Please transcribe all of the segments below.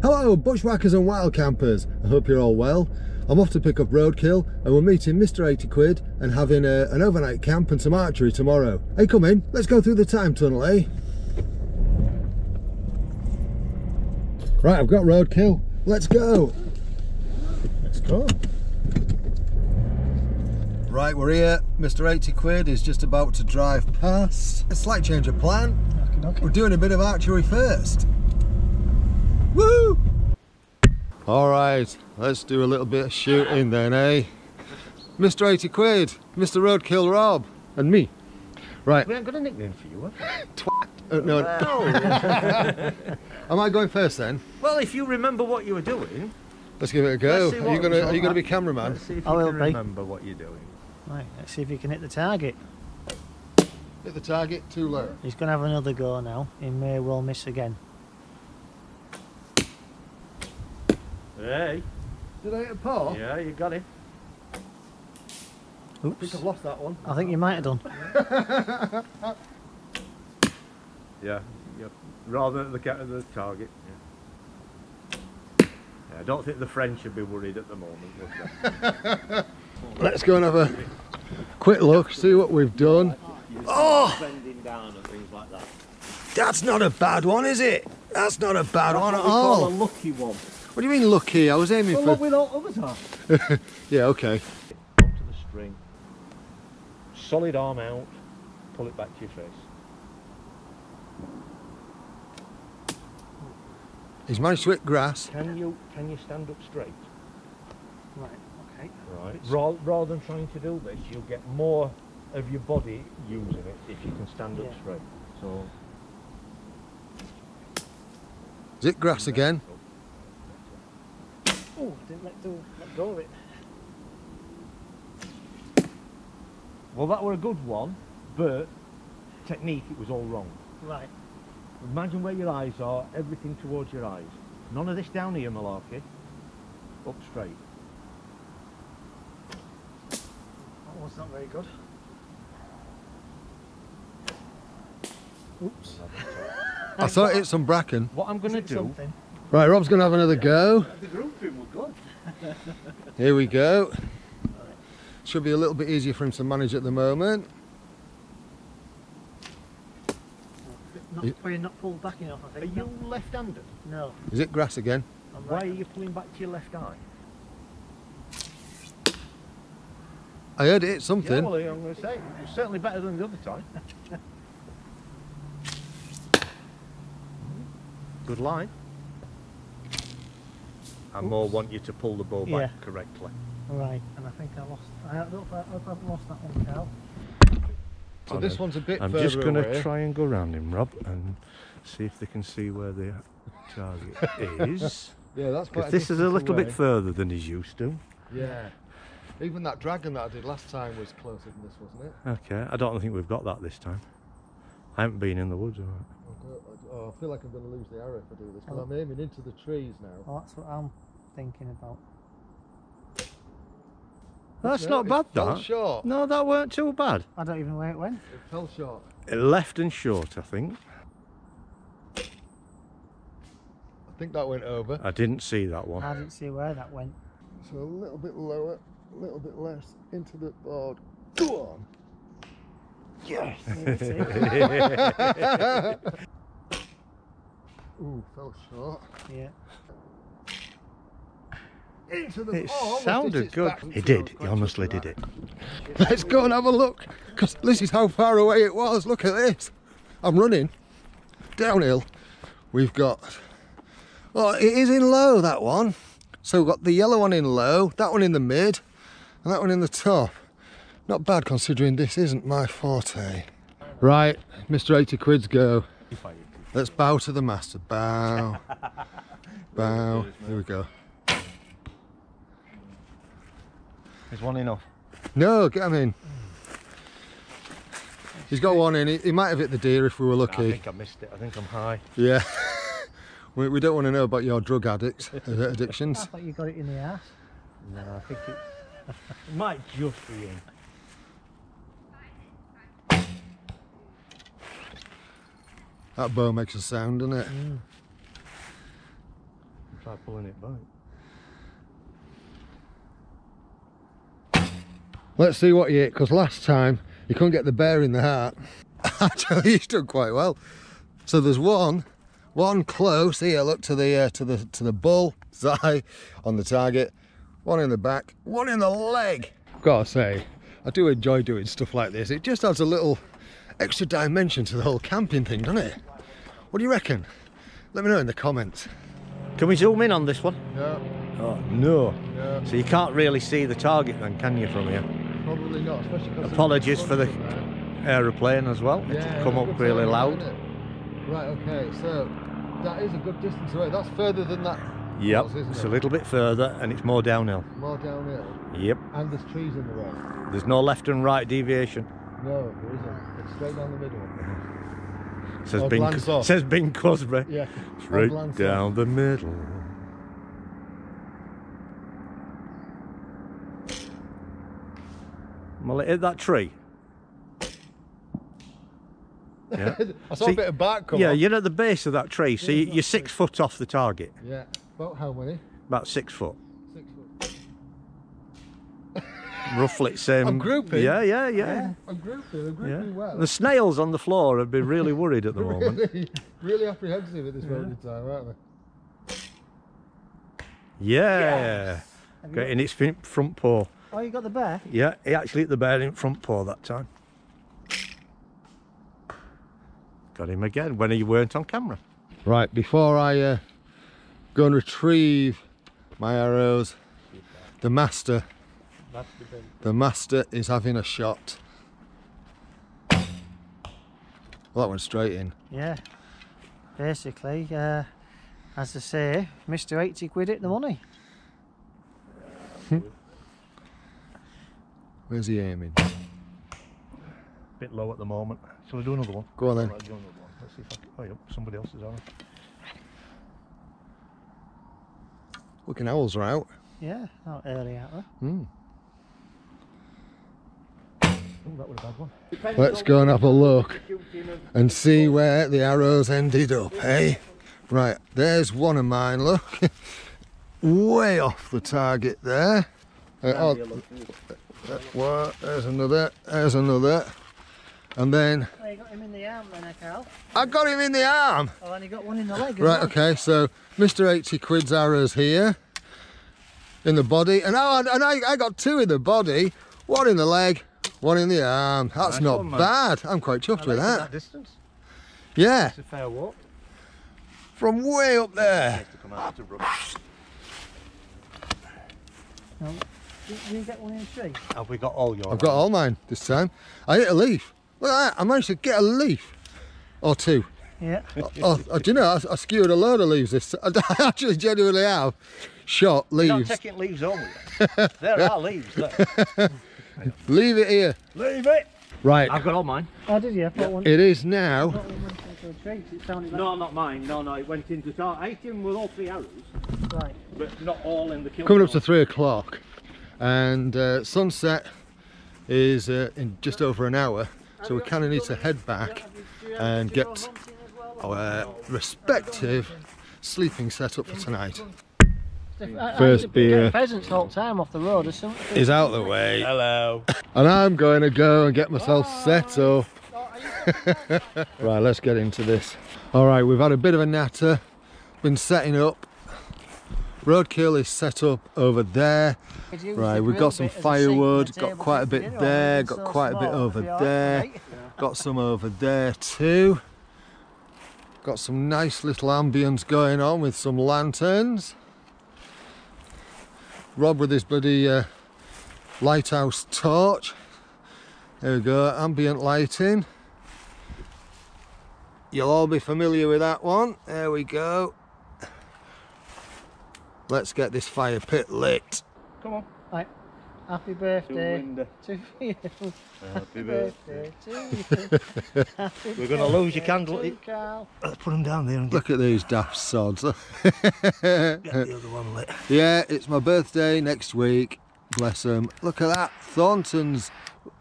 Hello bushwhackers and wild campers, I hope you're all well. I'm off to pick up Roadkill and we're meeting Mr 80 Quid and having an overnight camp and some archery tomorrow. Hey, come in, let's go through the time tunnel, eh? Right, I've got Roadkill, let's go. Let's go. Right, we're here. Mr 80 Quid is just about to drive past. A slight change of plan. Okay. We're doing a bit of archery first. Woo! Alright, let's do a little bit of shooting then, eh? Mr 80 Quid, Mr Roadkill Rob, and me. Right. We ain't got a nickname for you, have we? Twat. No. Am I going first then? Well, if you remember what you were doing. Let's give it a go. Are you gonna be cameraman? Let's see if you can remember what you're doing. Right, let's see if you can hit the target. Hit the target, too low. He's going to have another go now. He may well miss again. Hey. Did I hit a paw? Yeah, you got it. Oops. I think I've lost that one. I think you might have done. Yeah, rather at the target. Yeah. I don't think the French should be worried at the moment, would they? Let's go and have a quick look, see what we've done. Oh! Bending down and things like that. That's not a bad one, is it? That's not a bad one at all. all. A lucky one. What do you mean lucky? I was aiming for... What we all others are. Yeah, okay. Onto the string. Solid arm out. Pull it back to your face. He's managed to hit grass. Can you stand up straight? Right, okay. Right. Rather than trying to do this, you'll get more of your body using it if you can stand up straight. So. Is it grass again? Oh, didn't let go of it. Well, that were a good one, but technique, it was all wrong. Right. Imagine where your eyes are, everything towards your eyes. None of this down here, malarkey. Up straight. That was not very good. Oops. I thought it hit some bracken. What I'm going to do... Something? Right, Rob's going to have another go. The grouping was good. Here we go. Should be a little bit easier for him to manage at the moment. You're not pulled back enough, I think. Are you left-handed? No. Is it grass again? Why are you pulling back to your left eye? I heard it hit something. Yeah, well, I'm going to say, it's certainly better than the other time. Good line. I more want you to pull the bow back correctly. Right, and I think I lost. I hope I've lost that one, Carl. So this one's a bit further I'm just going away. to try and go round him, Rob, and see if they can see where the target is. Yeah, that's quite. This is a little bit further than he's used to. Yeah. Even that dragon that I did last time was closer than this, wasn't it? Okay, I don't think we've got that this time. I haven't been in the woods. Oh, I feel like I'm going to lose the arrow if I do this, because I'm aiming into the trees now. Oh, that's what I'm thinking about. That's not bad, that. Fell short. No, that weren't too bad. I don't even know where it went. It fell short. Left and short, I think. I think that went over. I didn't see that one. I didn't see where that went. So a little bit lower, a little bit less, into the board. Go on! Yes! Ooh, fell short. Yeah. Into the It sounded good. He did. He honestly did it. Let's go and have a look, because this is how far away it was. Look at this. I'm running downhill. We've got... Oh, it is in low, that one. So we've got the yellow one in low, that one in the mid, and that one in the top. Not bad considering this isn't my forte. Right, Mr 80 Quid's go. Let's bow to the master. Bow. Bow. Here we go. Is one enough? No, get him in. He's got one in. He might have hit the deer if we were lucky. I think I missed it. I think I'm high. Yeah. We don't want to know about your drug addictions. I thought you got it in the ass. No, I think it might just be in. That bow makes a sound, doesn't it? Try pulling it back. Let's see what you hit, because last time you couldn't get the bear in the heart. Actually, he's done quite well. So there's one close here. Look to the bull's eye on the target. One in the back, one in the leg. Gotta say, I do enjoy doing stuff like this. It just adds a little extra dimension to the whole camping thing, doesn't it? What do you reckon? Let me know in the comments. Can we zoom in on this one? No. Oh, no. No. So you can't really see the target then, can you, from here? Probably not, especially because... Apologies for the aeroplane as well. It's come up really loud. Right, okay, so that is a good distance away. That's further than that. Yep, Was, isn't it's it? a little bit further and it's more downhill. More downhill. Yep. And there's trees in the way. There's no left and right deviation. No, there isn't. It's straight down the middle. Says Bing Crosby. Yeah. Straight down the middle. Well, it hit that tree. Yeah. I saw a bit of bark come off. you're at the base of that tree, so you're 6 foot off the target. Yeah. About how many? About 6 foot. 6 foot. Roughly same. I'm grouping. Yeah. I'm grouping well. The snails on the floor would be really worried at the moment. Really apprehensive at this moment in time, aren't they? Yeah. Got in its front paw. Oh, you got the bear? Yeah, he actually hit the bear in front paw that time. Got him again when he weren't on camera. Right, before I go and retrieve my arrows, the master is having a shot. Well, that went straight in. Yeah. Basically, as I say, Mr. 80 quid hit the money. Where's he aiming? Bit low at the moment. Shall I do another one? Go on then. Right, do another one. Let's see if I can... Oh, yep, somebody else is on. Looking owls are out. Yeah, not early out there. Oh, that was a bad one. Let's go and have a look and see where the arrows ended up, eh? Right, there's one of mine, look. Way off the target there. There's another, and then... Oh, you got him in the arm then, Carl? I got him in the arm! Oh, and you got one in the leg as Right, well. okay, so Mr. 80 quid's arrows here, in the body, and I got 2 in the body, 1 in the leg, 1 in the arm. That's Nice not one, bad. I'm quite chuffed with that. Distance. Yeah, It's a fair walk. from way up there. To come out to run. No. Did you get one in the tree? Have we got all yours? I've got all mine this time. I hit a leaf. Look at that, I managed to get a leaf. Or 2. Yeah. Oh, do you know, I skewered a load of leaves this time. I actually genuinely have shot You're not leaves. taking leaves home with you. There are leaves there. Leave it here. Leave it! Right, I've got all mine. Oh, did you? I thought one. it is now. I thought one went into a tree. It sounded like... No, not mine. No, it went into target. I hit him with all 3 arrows, Right. but not all in the kill. Coming up to 3 o'clock, and sunset is in just over an hour, so we kind of need to head back and get our respective sleeping set up for tonight. First beer Pheasants all the time off the road or something. is out the way, Hello. and I'm going to go and get myself set up. Right, let's get into this. All right, we've had a bit of a natter, been setting up. Roadkill is set up over there. Right, we've got some firewood, got quite a bit there, got quite a bit over there, got some over there too. Got some nice little ambience going on with some lanterns. Rob with his bloody lighthouse torch. There we go, ambient lighting. You'll all be familiar with that one. There we go. Let's get this fire pit lit. Come on. Right. Happy birthday to you. Happy birthday. to you. We're going to lose your candle. Carl. Let's put them down there and Look at these daft sods. get the other one lit. Yeah, it's my birthday next week. Bless them. Look at that. Thornton's.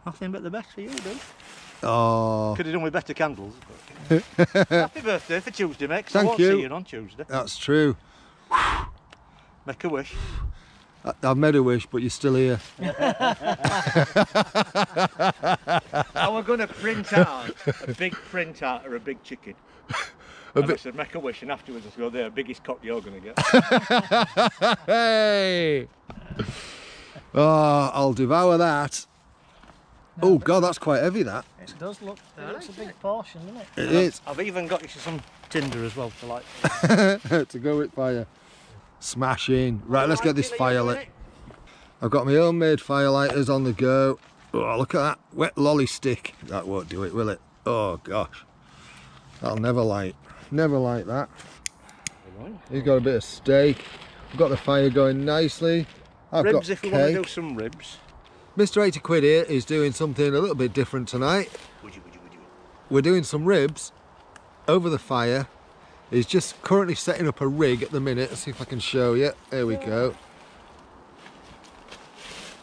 Nothing but the best for you, dude. Oh, Could have done with better candles. But... Happy birthday for Tuesday, mate. 'Cause I Thank won't you. see you on Tuesday. that's true. Make a wish. I've made a wish, but you're still here. I was going to print out a big printout or a big chicken. I said, make a wish, and afterwards I said, go there, biggest cock you're going to get. Hey! Oh, I'll devour that. Oh God, that's quite heavy, that. It does look, it looks a big portion, doesn't it? It is. I've even got you some tinder as well to light. To go with fire. Smashing. Right, let's get this fire lit. I've got my homemade firelighters on the go. Oh, look at that wet lolly stick. That won't do it, will it? Oh gosh. That'll never light. Never light that. He's got a bit of steak. We've got the fire going nicely. I've Ribs got if we cake. want to do some ribs. Mr. 80 Quid here is doing something a little bit different tonight. We're doing some ribs over the fire. He's just currently setting up a rig at the minute. Let's see if I can show you. There we go.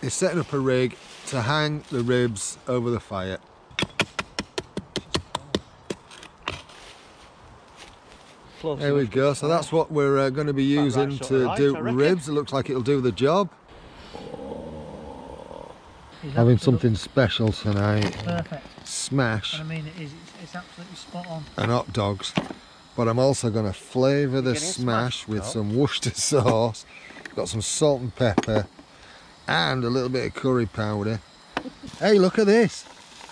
He's setting up a rig to hang the ribs over the fire. There we go. So that's what we're going to be using to do ribs. It looks like it'll do the job. Having something special tonight. Perfect. Smash. And I mean, it's absolutely spot on. And hot dogs. But I'm also going to flavour the smash with some Worcester sauce. Got some salt and pepper and a little bit of curry powder. Hey, look at this.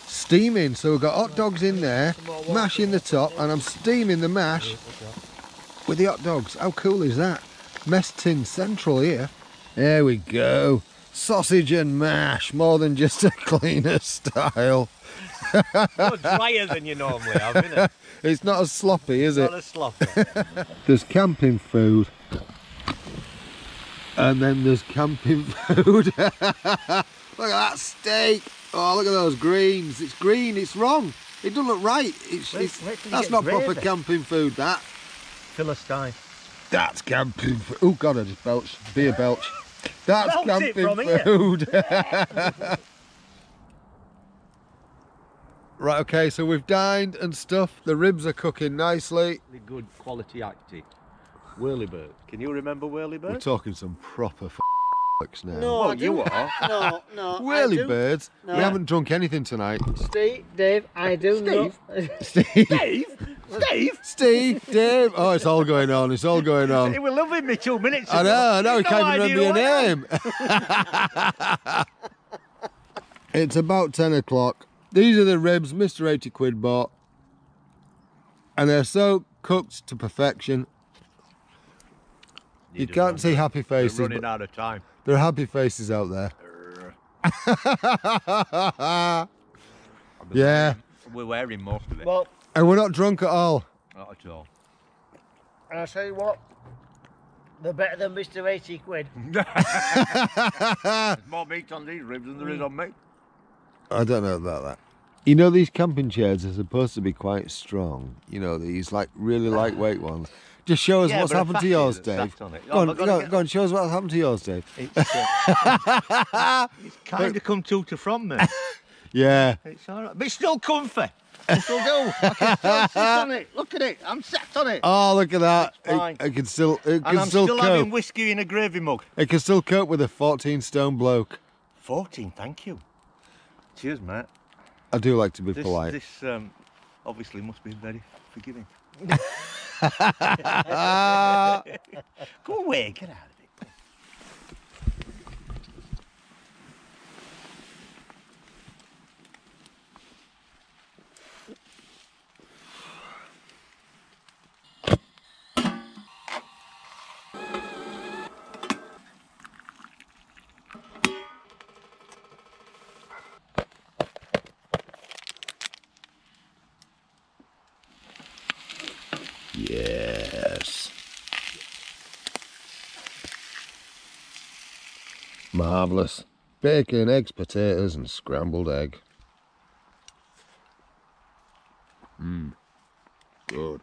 Steaming. So we've got hot dogs in there, mash in the top, and I'm steaming the mash with the hot dogs. How cool is that? Mess tin central here. There we go. Sausage and mash, more than just a cleaner style. More drier than you normally have, isn't it? It's not as sloppy, is it? Not as sloppy. There's camping food. And then there's camping food. Look at that steak. Oh, look at those greens. It's green, it's wrong. It doesn't look right. That's not proper camping food, that. Philistine. That's camping food. Oh God, I just belched. Beer belch. That's camping food. Right, okay, so we've dined and stuff. The ribs are cooking nicely. Good quality acting. Whirlybird. Can you remember Whirlybird? We're talking some proper f***ers now. No, you are. No. Whirlybirds? No. We haven't drunk anything tonight. Dave, I do know. Steve? Steve? Dave? Oh, it's all going on, it's all going on. He was loving me 2 minutes ago. I know, he can't even remember your name. It's about 10 o'clock. These are the ribs Mr. 80 Quid bought. And they're so cooked to perfection. You can't see happy faces. They're running out of time. There are happy faces out there. Yeah. We're wearing most of it. Well, and we're not drunk at all. Not at all. And I'll tell you what, they're better than Mr. 80 Quid. There's more meat on these ribs than there is on me. I don't know about that. You know, these camping chairs are supposed to be quite strong. You know, these like really lightweight ones. Just show us what's happened to yours, Dave. Go on, show us what's happened to yours, Dave. It's kind of come to from me. Yeah. It's all right. But it's still comfy. It still do. I can still sit on it. Look at it. I'm sat on it. Oh, look at that. It can still having whiskey in a gravy mug. It can still cope with a 14-stone bloke. 14, thank you. Cheers, mate. I do like to be polite. This obviously must be very forgiving. Go away, get out of it. Yes. Marvellous. Bacon, eggs, potatoes and scrambled egg. Good.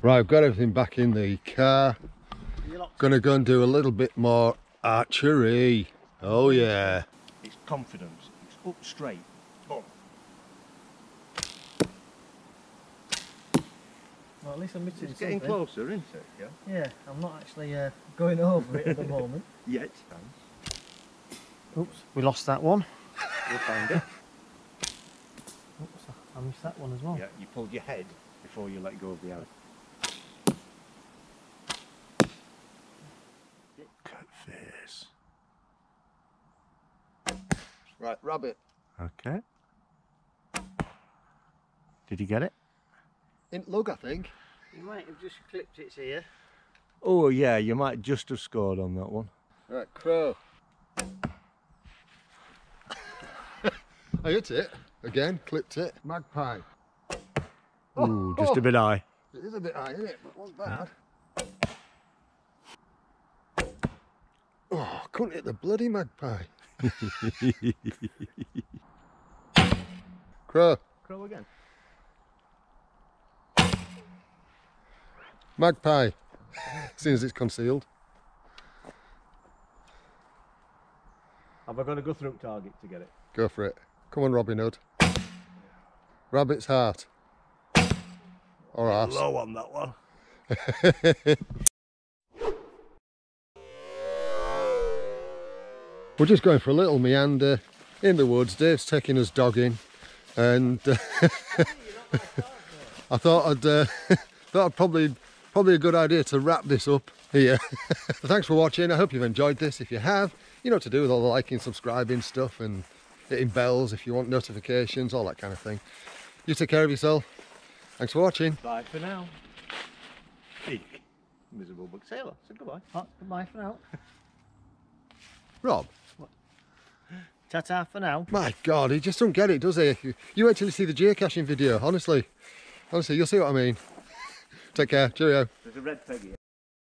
Right, I've got everything back in the car. Gonna go and do a little bit more archery. Oh yeah. It's confidence. up straight. Boom. Well, at least I'm missing It's getting something. closer, isn't it? Yeah. Yeah, I'm not actually going over it at the moment. Yet. Oops, we lost that one. We'll find it. Oops, I missed that one as well. Yeah, you pulled your head before you let go of the arrow. Look at this. Right, rabbit. Okay. Did you get it? In lug, I think. You might have just clipped its ear. Oh yeah, you might just have scored on that one. Right, crow. I hit it again, clipped it. Magpie. Ooh, just a bit high. It is a bit high, isn't it? But it wasn't bad. Oh, couldn't hit the bloody magpie. Crow. Crow again. Magpie. As soon as it's concealed. Have I got to go through target to get it? Go for it. Come on, Robin Hood. Rabbit's heart. Or arse. Low on that one. We're just going for a little meander in the woods. Dave's taking us dogging, and I thought I'd probably a good idea to wrap this up here. Thanks for watching. I hope you've enjoyed this. If you have, you know what to do with all the liking, subscribing stuff, and hitting bells if you want notifications, all that kind of thing. You take care of yourself. Thanks for watching. Bye for now. Miserable book sailor. So goodbye. Oh, goodbye for now. Rob. Ta-ta for now. My God, he just don't get it, does he? You wait till you see the geocaching video, honestly. Honestly, you'll see what I mean. Take care. Cheerio. There's a red peg here.